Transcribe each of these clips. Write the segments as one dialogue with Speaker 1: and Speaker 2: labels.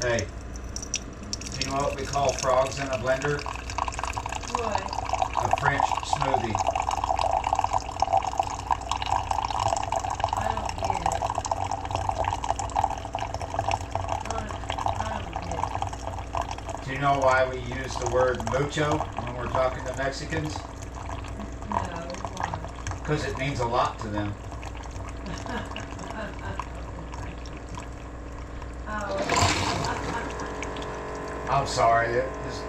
Speaker 1: Hey, do you know what we call frogs in a blender?
Speaker 2: What?
Speaker 1: A French smoothie.
Speaker 2: I don't get it. I don't get it.
Speaker 1: Do you know why we use the word mucho when we're talking to Mexicans?
Speaker 2: No, why?
Speaker 1: Because it means a lot to them. I'm sorry. This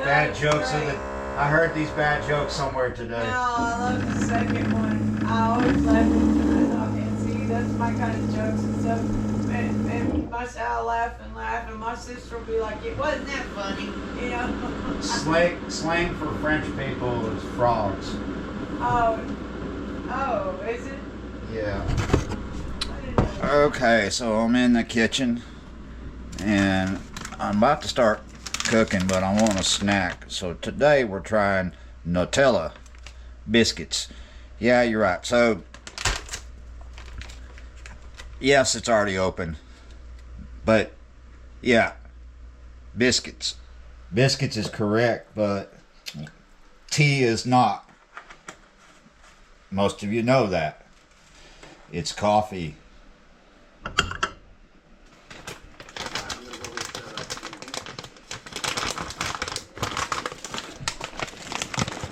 Speaker 1: bad jokes of the. I heard these bad jokes somewhere today.
Speaker 2: No, I love the second one. I always laugh and see that's my kind of jokes and stuff. And I'll laugh and laugh, and my sister will be like, "It wasn't that funny," you know.
Speaker 1: Slang for French people is frogs.
Speaker 2: Oh, is it?
Speaker 1: Yeah.
Speaker 2: I didn't know.
Speaker 1: Okay, so I'm in the kitchen and I'm about to start cooking, but I want a snack. So today we're trying Nutella Biscuits. Yeah, you're right. So, yes, it's already open. But, yeah, biscuits. Biscuits is correct, but tea is not. Most of you know that. It's coffee.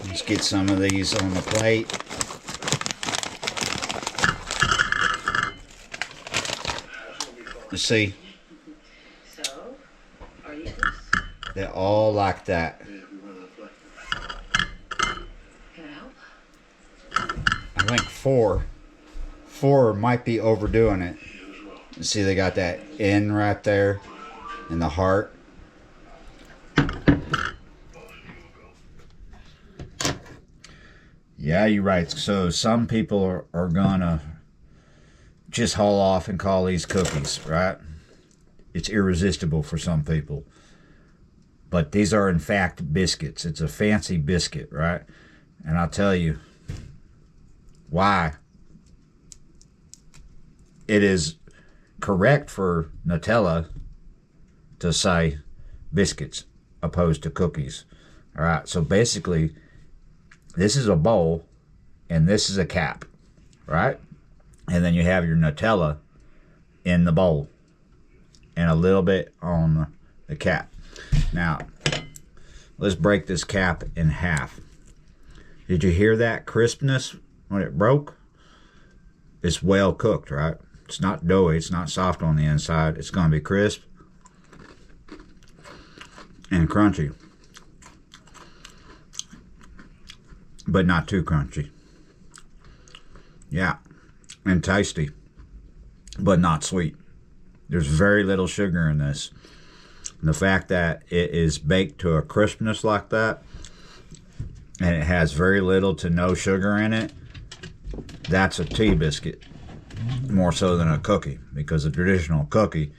Speaker 1: Let's get some of these on the plate. Let's see.
Speaker 2: So, are you?
Speaker 1: They're all like that.
Speaker 2: Can I help?
Speaker 1: I think four might be overdoing it. You see, they got that N right there in the heart. Yeah, you're right. So some people are gonna just haul off and call these cookies, right? It's irresistible for some people. But these are in fact biscuits. It's a fancy biscuit, right? And I'll tell you why it is correct for Nutella to say biscuits opposed to cookies. All right, so basically this is a bowl and this is a cap, right? And then you have your Nutella in the bowl and a little bit on the cap. Now, let's break this cap in half. Did you hear that crispness when it broke? It's well cooked, right? It's not doughy, it's not soft on the inside. It's going to be crisp and crunchy, but not too crunchy. Yeah, and tasty, but not sweet. There's very little sugar in this. And the fact that it is baked to a crispness like that, and it has very little to no sugar in it, that's a tea biscuit more so than a cookie, because a traditional cookie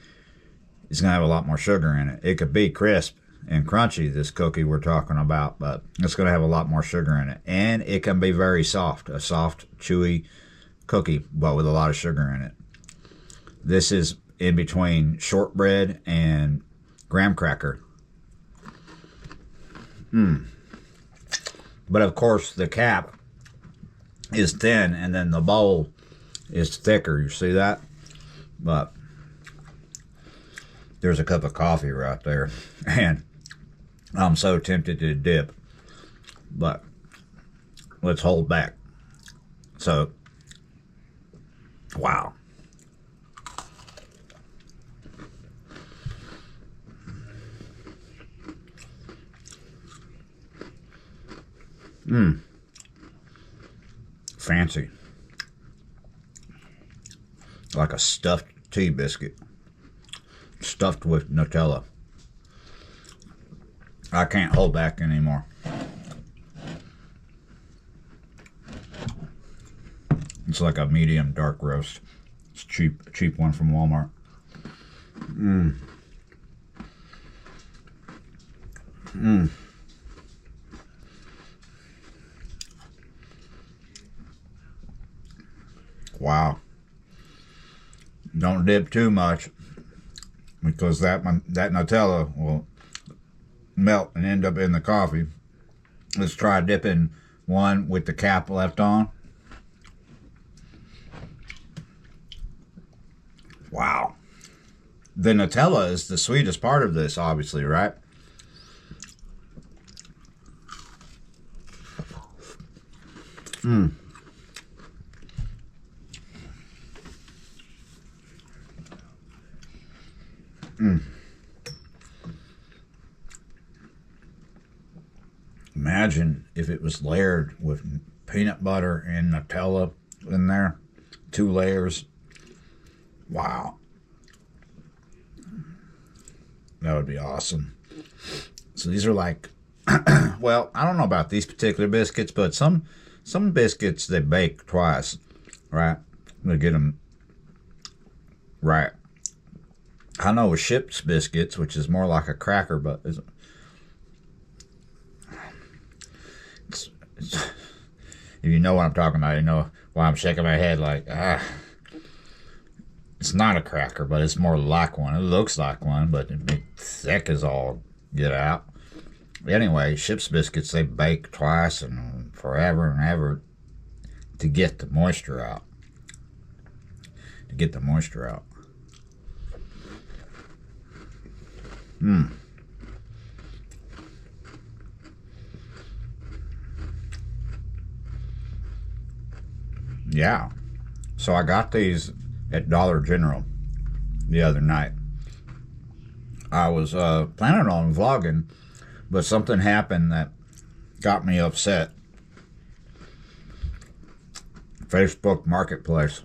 Speaker 1: is going to have a lot more sugar in it. It could be crisp and crunchy, this cookie we're talking about, but it's going to have a lot more sugar in it. And it can be very soft, a soft, chewy cookie, but with a lot of sugar in it. This is in between shortbread and graham cracker. But of course the cap is thin and then the bowl is thicker. You see that? But there's a cup of coffee right there. And I'm so tempted to dip. But let's hold back. So, wow. Fancy. Like a stuffed tea biscuit. Stuffed with Nutella. I can't hold back anymore. It's like a medium dark roast. It's cheap one from Walmart. Wow. Don't dip too much, because that Nutella will melt and end up in the coffee. Let's try dipping one with the cap left on. Wow. The Nutella is the sweetest part of this, obviously, right? Mmm. Mmm. Imagine if it was layered with peanut butter and Nutella in there. 2 layers. Wow. That would be awesome. So these are like, well, I don't know about these particular biscuits, but some biscuits they bake twice, right? I'm gonna get them right. I know with Ship's biscuits, which is more like a cracker, but if you know what I'm talking about, you know why I'm shaking my head like, it's not a cracker, but it's more like one. It looks like one, but it's thick as all get out. Anyway, Ship's biscuits, they bake twice and forever and ever to get the moisture out. Mmm. Yeah. So I got these at Dollar General the other night. I was planning on vlogging, but something happened that got me upset. Facebook Marketplace.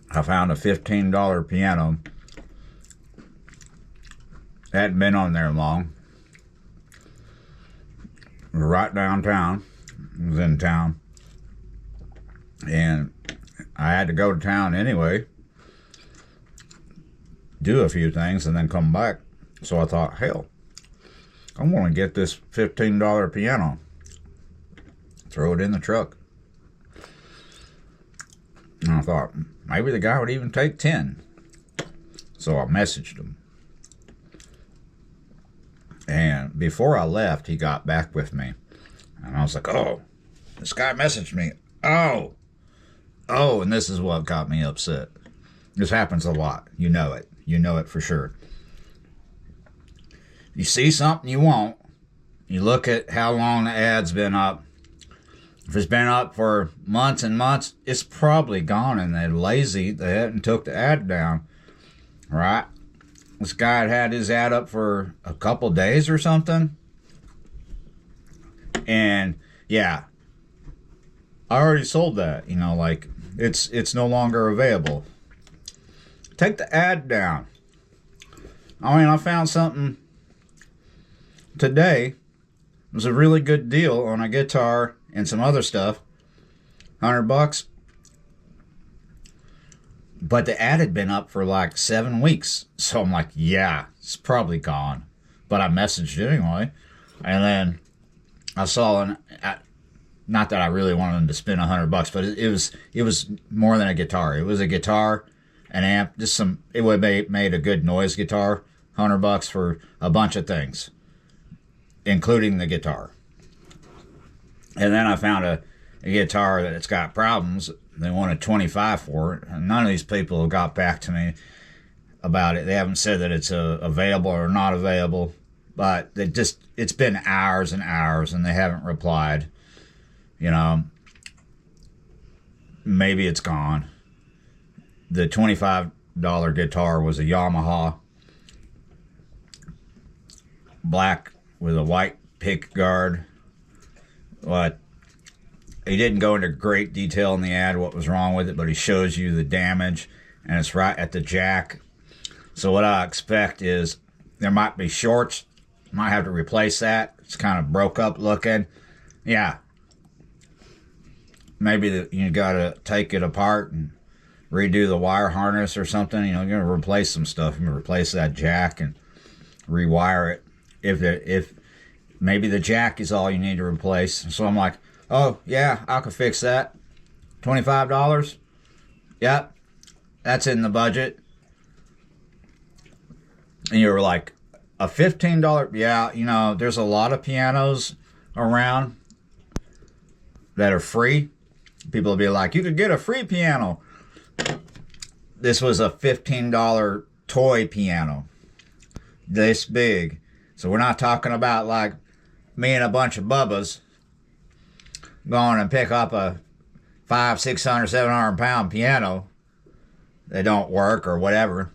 Speaker 1: I found a $15 piano. Hadn't been on there long. It was right downtown. It was in town. And I had to go to town anyway, do a few things, and then come back. So I thought, hell, I'm going to get this $15 piano. Throw it in the truck. And I thought, maybe the guy would even take 10. So I messaged him. And before I left, he got back with me. And I was like, oh, this guy messaged me. Oh, and this is what got me upset. This happens a lot. You know it. You know it for sure. You see something you want. You look at how long the ad's been up. If it's been up for months and months, it's probably gone, and they're lazy. They hadn't took the ad down. Right? This guy had his ad up for a couple days or something. And, yeah. I already sold that. You know, like, it's no longer available. Take the ad down. I mean, I found something today. It was a really good deal on a guitar and some other stuff. $100. But the ad had been up for like 7 weeks. So I'm like, yeah, it's probably gone. But I messaged it anyway. And then I saw not that I really wanted him to spend $100, but it was more than a guitar. It was a guitar, an amp, just some. It would have made a good noise guitar. $100 for a bunch of things, including the guitar. And then I found a guitar that it's got problems. They wanted $25 for it. And none of these people have got back to me about it. They haven't said that it's available or not available, but it's been hours and hours, and they haven't replied. You know, maybe it's gone. The $25 guitar was a Yamaha, black with a white pick guard. But he didn't go into great detail in the ad what was wrong with it, but he shows you the damage, and it's right at the jack. So what I expect is there might be shorts. Might have to replace that. It's kind of broke up looking. Yeah. Maybe you got to take it apart and redo the wire harness or something. You know, you're going to replace some stuff. You're going to replace that jack and rewire it. If maybe the jack is all you need to replace. So I'm like, oh, yeah, I could fix that. $25? Yep, that's in the budget. And you were like, a $15, yeah, you know, there's a lot of pianos around that are free. People will be like, you could get a free piano. This was a $15 toy piano, this big. So we're not talking about like me and a bunch of bubbas going and pick up a 500, 600, 700 pound piano that don't work or whatever.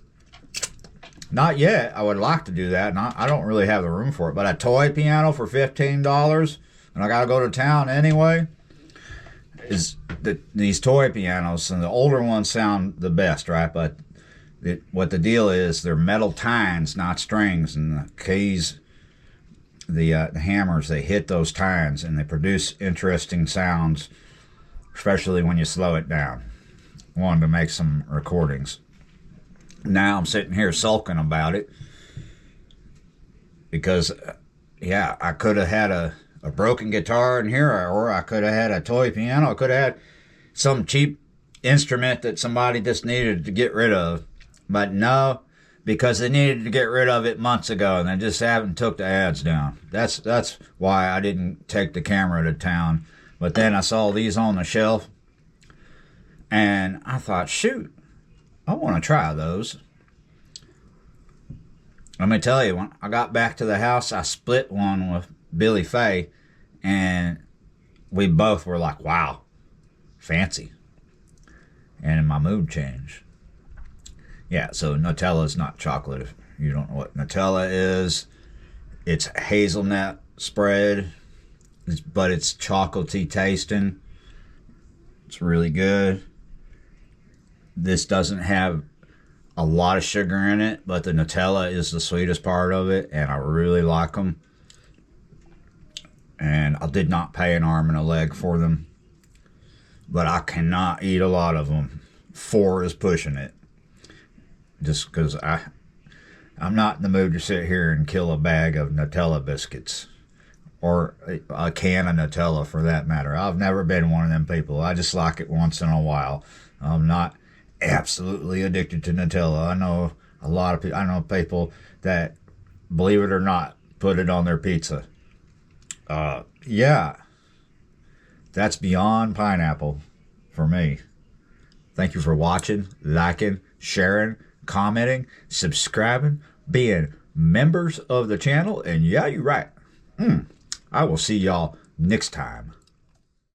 Speaker 1: Not yet. I would like to do that. I don't really have the room for it. But a toy piano for $15, and I got to go to town anyway, these toy pianos, and the older ones sound the best, right? But what the deal is, they're metal tines, not strings, and the keys, the hammers, they hit those tines, and they produce interesting sounds, especially when you slow it down. Wanted to make some recordings. Now I'm sitting here sulking about it because, yeah, I could have had a broken guitar in here, or I could have had a toy piano. I could have had some cheap instrument that somebody just needed to get rid of. But no, because they needed to get rid of it months ago, and they just haven't took the ads down. That's why I didn't take the camera to town. But then I saw these on the shelf, and I thought, shoot, I want to try those. Let me tell you, when I got back to the house, I split one with Billy Faye, and we both were like, wow, fancy. And my mood changed. Yeah, so Nutella is not chocolate. If you don't know what Nutella is, it's hazelnut spread, but it's chocolatey tasting. It's really good. This doesn't have a lot of sugar in it, but the Nutella is the sweetest part of it, and I really like them. And I did not pay an arm and a leg for them, but I cannot eat a lot of them. 4 is pushing it, just because I'm not in the mood to sit here and kill a bag of Nutella biscuits, or a can of Nutella for that matter. I've never been one of them people. I just like it once in a while. I'm not absolutely addicted to Nutella. I know a lot of people. I know people that, believe it or not, put it on their pizza. Yeah, that's beyond pineapple for me. Thank you for watching, liking, sharing, commenting, subscribing, being members of the channel. And yeah, you're right. I will see y'all next time.